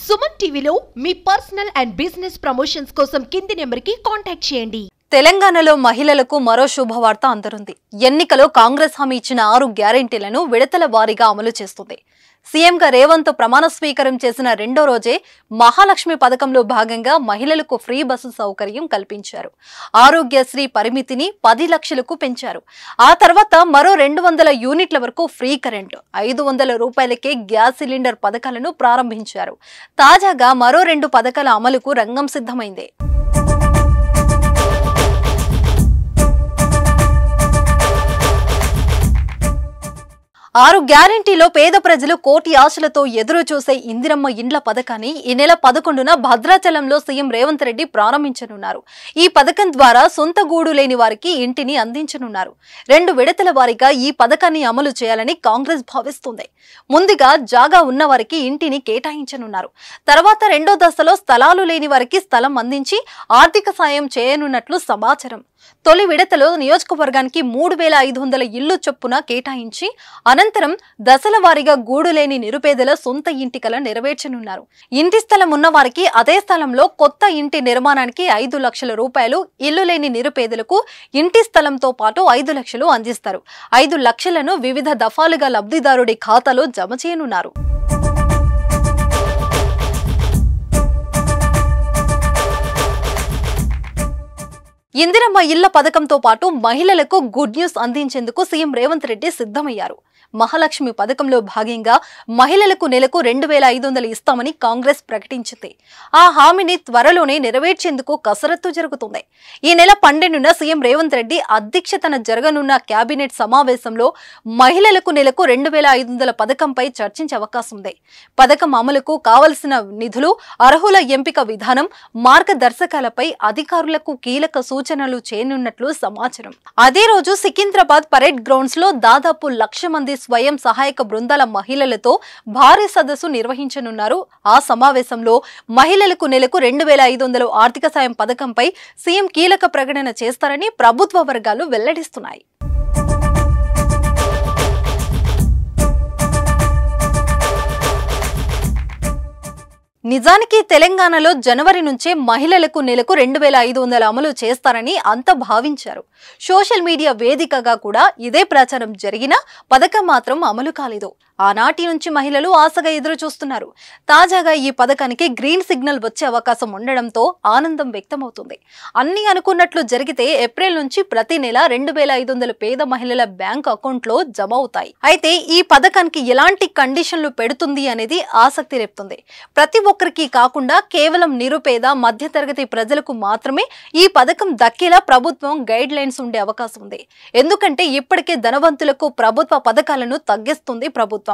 సుమన్ టీవీలో మీ personal and business promotions కోసం కింది నెంబర్కి కాంటాక్ట్ చేయండి. తెలంగాణలో మహిళలకు మరో శుభవార్త అందరుంది. ఎన్నికలో కాంగ్రెస్ హామీ ఇచ్చిన 6 గ్యారెంటీలను విడతల వారీగా అమలు చేస్తుంది. సీఎంగా రేవంత్ ప్రమాణ స్వీకారం చేసిన రెండో రోజే మహాలక్ష్మి పథకంలో భాగంగా మహిళలకు ఫ్రీ బస్సు సౌకర్యం కల్పించారు. ఆరోగ్యశ్రీ పరిమితిని 10 లక్షలకు పెంచారు. ఆ తర్వాత మరో 200 యూనిట్ల వరకు ఫ్రీ కరెంటు, 500 రూపాయలకే గ్యాస్ సిలిండర్ పథకాలను ప్రారంభించారు. తాజాగా మరో 2 పథకాల అమలుకు రంగం సిద్ధమైంది. 6 గ్యారెంటీలో పేద ప్రజలు కోటి ఆశలతో ఎదురు చూసే ఇందిరమ్మ ఇండ్ల పథకాన్ని ఈ నెల 11న భద్రాచలంలో సీఎం రేవంత్ రెడ్డి ప్రారంభించనున్నారు. ఈ పథకం ద్వారా సొంత గూడు లేని వారికి ఇంటిని అందించనున్నారు. 2 విడతల వారీగా ఈ పథకాన్ని అమలు చేయాలని కాంగ్రెస్ భావిస్తుంది. ముందుగా జాగా ఉన్న వారికి ఇంటిని కేటాయించనున్నారు. తర్వాత రెండో దశలో స్థలాలు లేని వారికి స్థలం అందించి ఆర్థిక సాయం చేయనున్నట్లు సమాచారం. తొలి విడతలో నియోజకవర్గానికి 3500 ఇళ్లు చొప్పున కేటాయించి అనంతరం దశల వారీగా గూడు లేని నిరుపేదల సొంత ఇంటి కల నెరవేర్చనున్నారు. ఇంటి స్థలం ఉన్న వారికి అదే స్థలంలో కొత్త ఇంటి నిర్మాణానికి 5 లక్షల రూపాయలు, ఇల్లు లేని నిరుపేదలకు ఇంటి స్థలంతో పాటు 5 లక్షలు అందిస్తారు. 5 లక్షలను వివిధ దఫాలుగా లబ్ధిదారుడి ఖాతాలో జమ చేయనున్నారు. ఇందిరమ్మ ఇళ్ల పథకంతో పాటు మహిళలకు గుడ్ న్యూస్ అందించేందుకు సీఎం రేవంత్ రెడ్డి సిద్ధమయ్యారు. మహాలక్ష్మి పథకంలో భాగంగా మహిళలకు నెలకు 2500 ఇస్తామని కాంగ్రెస్ ప్రకటించింది. ఆ హామీని త్వరలోనే నెరవేర్చేందుకు కసరత్తు జరుగుతుంది. ఈ నెల 12న సీఎం రేవంత్ రెడ్డి అధ్యక్షతన జరగనున్న కేబినెట్ సమావేశంలో మహిళలకు నెలకు 2500 పథకంపై చర్చించే అవకాశం ఉంది. పథకం అమలుకు కావలసిన నిధులు, అర్హుల ఎంపిక విధానం, మార్గదర్శకాలపై అధికారులకు కీలక సూచనలు చేయనున్నట్లు సమాచారం. అదే రోజు సికింద్రాబాద్ పరేడ్ గ్రౌండ్స్ లో దాదాపు 1,00,000 మంది స్వయం సహాయక బృందాల మహిళలతో భారీ సదస్సు నిర్వహించనున్నారు. ఆ సమావేశంలో మహిళలకు నెలకు 2500 ఆర్థిక సాయం పథకంపై సీఎం కీలక ప్రకటన చేస్తారని ప్రభుత్వ వర్గాలు వెల్లడిస్తున్నాయి. నిజానికి తెలంగాణలో జనవరి నుంచే మహిళలకు నెలకు 2500 అమలు చేస్తారని అంతా భావించారు. సోషల్ మీడియా వేదికగా కూడా ఇదే ప్రచారం జరిగినా పథకం మాత్రం అమలు కాలేదు. ఆనాటి నుంచి మహిళలు ఆశగా ఎదురు చూస్తున్నారు. తాజాగా ఈ పథకానికి గ్రీన్ సిగ్నల్ వచ్చే అవకాశం ఉండడంతో ఆనందం వ్యక్తమవుతుంది. అన్ని అనుకున్నట్లు జరిగితే ఏప్రిల్ నుంచి ప్రతి నెల 2500 పేద మహిళల బ్యాంక్ అకౌంట్లో జమ అవుతాయి. అయితే ఈ పథకానికి ఎలాంటి కండిషన్లు పెడుతుంది అనేది ఆసక్తి రేపుతుంది. ప్రతి ఒక్కరికి కాకుండా కేవలం నిరుపేద, మధ్యతరగతి ప్రజలకు మాత్రమే ఈ పథకం దక్కేలా ప్రభుత్వం గైడ్ లైన్స్ ఉండే అవకాశం ఉంది. ఎందుకంటే ఇప్పటికే ధనవంతులకు ప్రభుత్వ పథకాలను తగ్గిస్తుంది ప్రభుత్వం.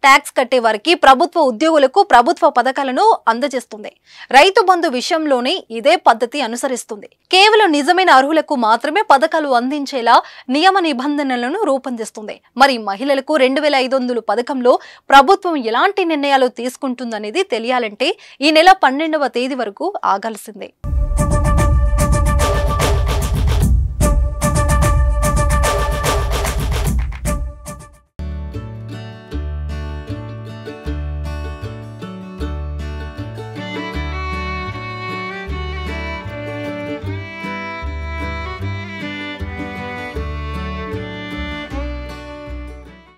ట్యాక్స్ కట్టే వారికి, ప్రభుత్వ ఉద్యోగులకు ప్రభుత్వ పథకాలను అందజేస్తుంది. రైతు బంధు విషయంలోనే ఇదే పద్ధతి అనుసరిస్తుంది. కేవలం నిజమైన అర్హులకు మాత్రమే పథకాలు అందించేలా నియమ నిబంధనలను రూపొందిస్తుంది. మరి మహిళలకు 2500 పథకంలో ప్రభుత్వం ఎలాంటి నిర్ణయాలు తీసుకుంటుందనేది తెలియాలంటే ఈ నెల 12వ తేదీ వరకు ఆగాల్సిందే.